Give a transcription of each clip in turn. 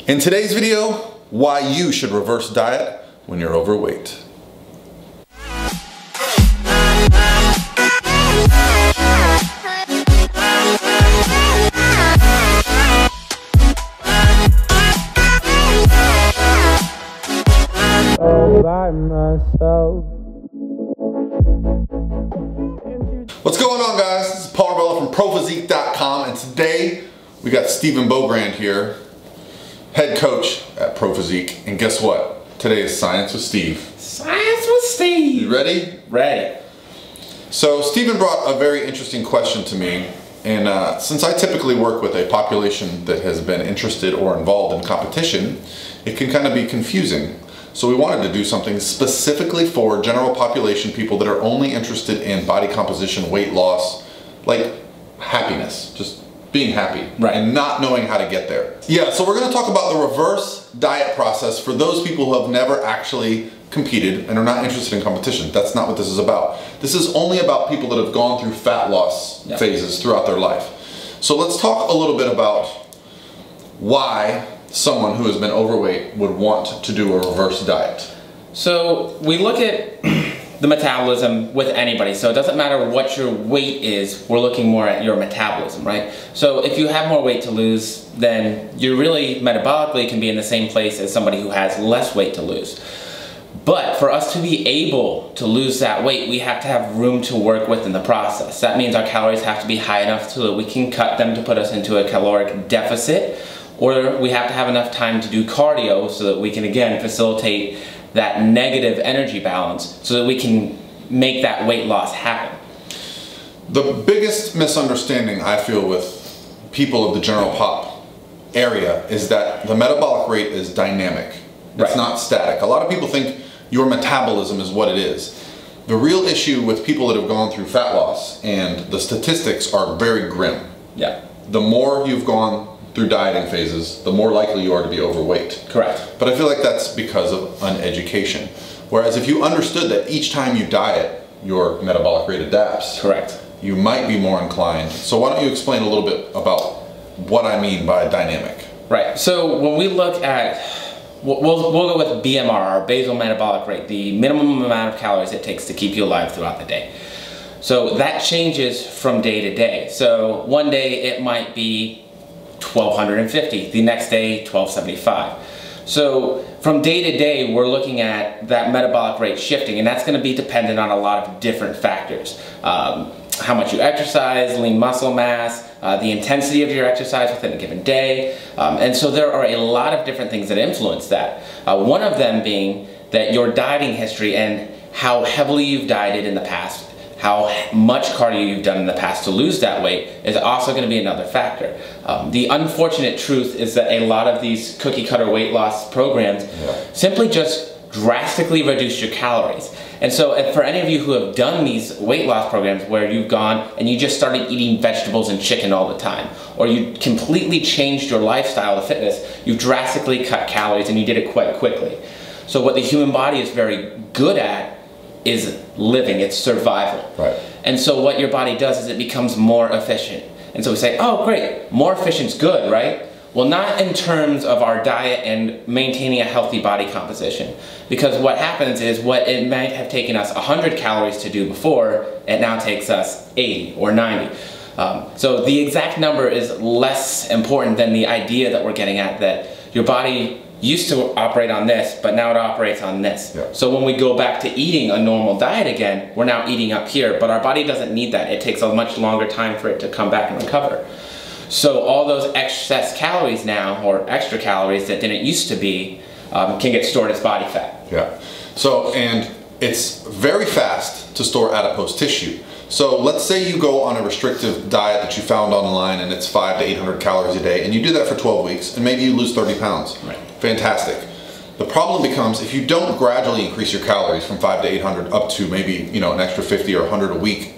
In today's video, why you should reverse diet when you're overweight. By myself. What's going on, guys? This is Paul Arbella from ProPhysique.com, and today we got Stephen Beaugrand here, head coach at ProPhysique. And guess what? Today is Science with Steve. Science with Steve. You ready? Ready. So Stephen brought a very interesting question to me, and since I typically work with a population that has been interested or involved in competition, it can kind of be confusing. So we wanted to do something specifically for general population people that are only interested in body composition, weight loss, like happiness, just being happy, right, and not knowing how to get there. Yeah, so we're going to talk about the reverse diet process for those people who have never actually competed and are not interested in competition. That's not what this is about. This is only about people that have gone through fat loss phases throughout their life. So let's talk a little bit about why someone who has been overweight would want to do a reverse diet. So we look at the metabolism with anybody. So it doesn't matter what your weight is, we're looking more at your metabolism, right? So if you have more weight to lose, then you really metabolically can be in the same place as somebody who has less weight to lose. But for us to be able to lose that weight, we have to have room to work with in the process. That means our calories have to be high enough so that we can cut them to put us into a caloric deficit, or we have to have enough time to do cardio so that we can, again, facilitate that negative energy balance so that we can make that weight loss happen. The biggest misunderstanding I feel with people of the general pop area is that the metabolic rate is dynamic. It's not static. A lot of people think your metabolism is what it is. The real issue with people that have gone through fat loss, and the statistics are very grim. Yeah. The more you've gone through dieting phases, the more likely you are to be overweight. Correct. But I feel like that's because of uneducation. Whereas if you understood that each time you diet, your metabolic rate adapts. Correct. You might be more inclined. So why don't you explain a little bit about what I mean by dynamic? Right. So when we look at, we'll go with BMR, our basal metabolic rate, the minimum amount of calories it takes to keep you alive throughout the day. So that changes from day to day. So one day it might be 1250, the next day 1275. So from day to day we're looking at that metabolic rate shifting, and that's going to be dependent on a lot of different factors. How much you exercise, lean muscle mass, the intensity of your exercise within a given day, and so there are a lot of different things that influence that. One of them being that your dieting history and how heavily you've dieted in the past, how much cardio you've done in the past to lose that weight is also going to be another factor. The unfortunate truth is that a lot of these cookie cutter weight loss programs simply just drastically reduce your calories. And so for any of you who have done these weight loss programs where you've gone and you just started eating vegetables and chicken all the time, or you completely changed your lifestyle to fitness, you drastically cut calories and you did it quite quickly. So what the human body is very good at is living, it's survival. Right. And so what your body does is it becomes more efficient. And so we say, oh great, more efficient's good, right? Well, not in terms of our diet and maintaining a healthy body composition. Because what happens is what it might have taken us 100 calories to do before, it now takes us 80 or 90. So the exact number is less important than the idea that we're getting at, that your body used to operate on this, but now it operates on this. Yeah. So when we go back to eating a normal diet again, we're now eating up here, but our body doesn't need that. It takes a much longer time for it to come back and recover. So all those excess calories now, or extra calories that didn't used to be, can get stored as body fat. Yeah. So, and it's very fast to store adipose tissue. So let's say you go on a restrictive diet that you found online and it's 500 to 800 calories a day, and you do that for 12 weeks and maybe you lose 30 pounds. Right. Fantastic. The problem becomes if you don't gradually increase your calories from 500 to 800 up to maybe, you know, an extra 50 or 100 a week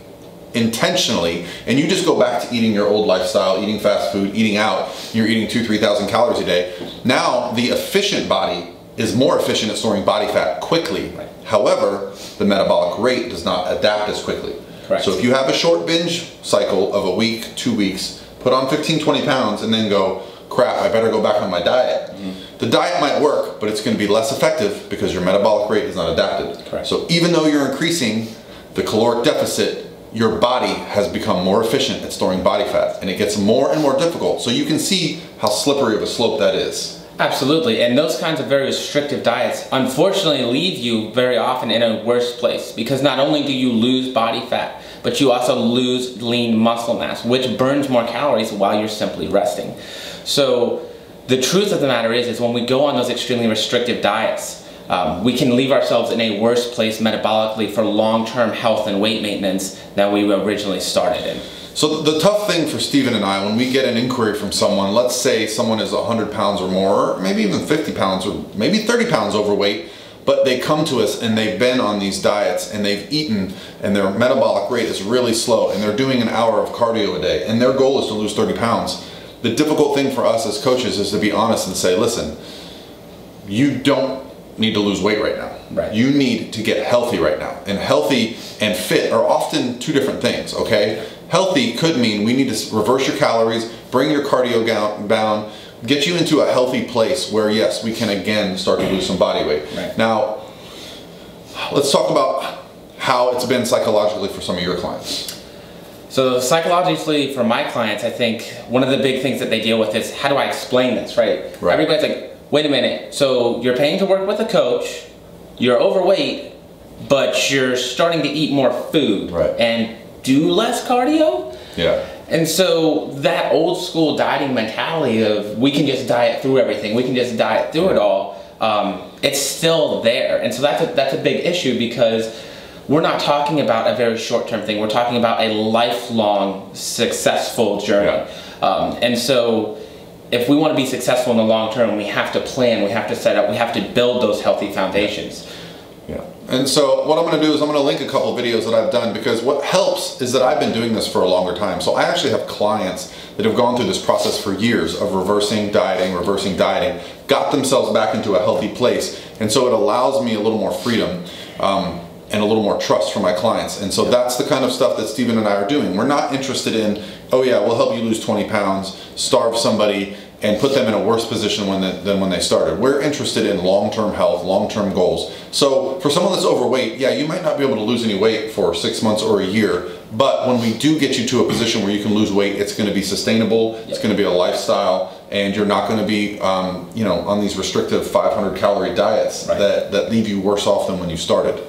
intentionally, and you just go back to eating your old lifestyle, eating fast food, eating out, you're eating 2,000–3,000 calories a day. Now the efficient body is more efficient at storing body fat quickly. Right. However, the metabolic rate does not adapt as quickly. Correct. So if you have a short binge cycle of a week, 2 weeks, put on 15–20 pounds and then go, crap, I better go back on my diet. Mm-hmm. the diet might work, but it's going to be less effective because your metabolic rate is not adapted. Correct. So even though you're increasing the caloric deficit, your body has become more efficient at storing body fat, and it gets more and more difficult. So you can see how slippery of a slope that is. Absolutely, and those kinds of very restrictive diets unfortunately leave you very often in a worse place, because not only do you lose body fat, but you also lose lean muscle mass, which burns more calories while you're simply resting. So the truth of the matter is when we go on those extremely restrictive diets, we can leave ourselves in a worse place metabolically for long-term health and weight maintenance than we originally started in. So the tough thing for Steven and I, when we get an inquiry from someone, let's say someone is 100 pounds or more, or maybe even 50 pounds or maybe 30 pounds overweight, but they come to us and they've been on these diets and they've eaten and their metabolic rate is really slow and they're doing an hour of cardio a day and their goal is to lose 30 pounds. The difficult thing for us as coaches is to be honest and say, listen, you don't need to lose weight right now. Right. You need to get healthy right now. And healthy and fit are often two different things, okay? Healthy could mean we need to reverse your calories, bring your cardio down, get you into a healthy place where, yes, we can again start to lose some body weight. Right. Now, let's talk about how it's been psychologically for some of your clients. So psychologically for my clients, I think one of the big things that they deal with is, how do I explain this, right? Everybody's like, wait a minute, so you're paying to work with a coach, you're overweight, but you're starting to eat more food and do less cardio? Yeah. And so that old school dieting mentality of we can just diet through everything, we can just diet through it all, it's still there. And so that's a big issue, because we're not talking about a very short-term thing, we're talking about a lifelong successful journey. And so if we want to be successful in the long term, we have to plan, we have to set up, we have to build those healthy foundations. Yeah. And so what I'm going to do is I'm going to link a couple of videos that I've done, because what helps is that I've been doing this for a longer time. So I actually have clients that have gone through this process for years of reversing dieting, got themselves back into a healthy place. And so it allows me a little more freedom and a little more trust for my clients. And so that's the kind of stuff that Steven and I are doing. We're not interested in, oh yeah, we'll help you lose 20 pounds, starve somebody, and put them in a worse position than when they started. We're interested in long-term health, long-term goals. So for someone that's overweight, yeah, you might not be able to lose any weight for 6 months or a year, but when we do get you to a position where you can lose weight, it's going to be sustainable, it's going to be a lifestyle, and you're not going to be you know, on these restrictive 500 calorie diets that leave you worse off than when you started.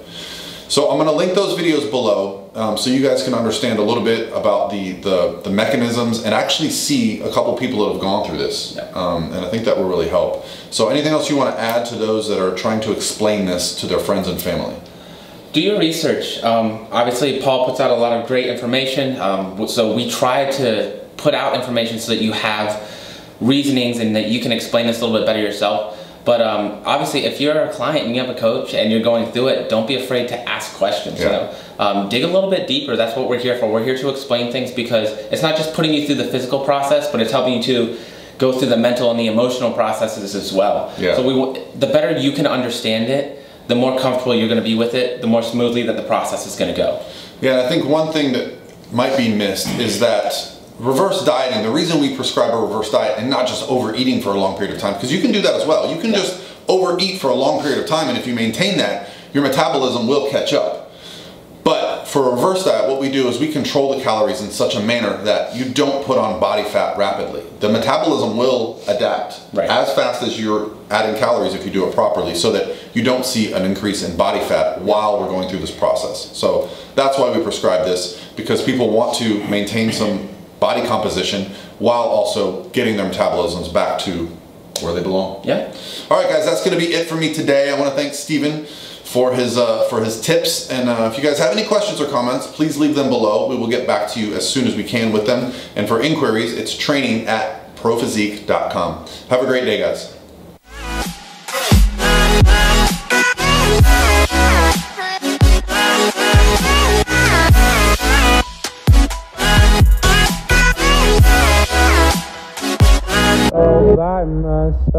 So I'm going to link those videos below so you guys can understand a little bit about the mechanisms and actually see a couple people that have gone through this. And I think that will really help. So anything else you want to add to those that are trying to explain this to their friends and family? Do your research. Obviously Paul puts out a lot of great information, so we try to put out information so that you have reasonings and that you can explain this a little bit better yourself. But obviously, if you're a client and you have a coach and you're going through it, don't be afraid to ask questions. You know? Dig a little bit deeper. That's what we're here for. We're here to explain things, because it's not just putting you through the physical process, but it's helping you to go through the mental and the emotional processes as well. So the better you can understand it, the more comfortable you're going to be with it, the more smoothly that the process is going to go. Yeah, I think one thing that might be missed is that reverse dieting, the reason we prescribe a reverse diet and not just overeating for a long period of time, because you can do that as well. You can just overeat for a long period of time, and if you maintain that, your metabolism will catch up. But for a reverse diet, what we do is we control the calories in such a manner that you don't put on body fat rapidly. The metabolism will adapt as fast as you're adding calories if you do it properly, so that you don't see an increase in body fat while we're going through this process. So that's why we prescribe this, because people want to maintain some body composition while also getting their metabolisms back to where they belong. Yeah. All right, guys, that's going to be it for me today. I want to thank Steven for his tips, and if you guys have any questions or comments, please leave them below. We will get back to you as soon as we can with them. And for inquiries, it's training@prophysique.com. Have a great day, guys. By myself.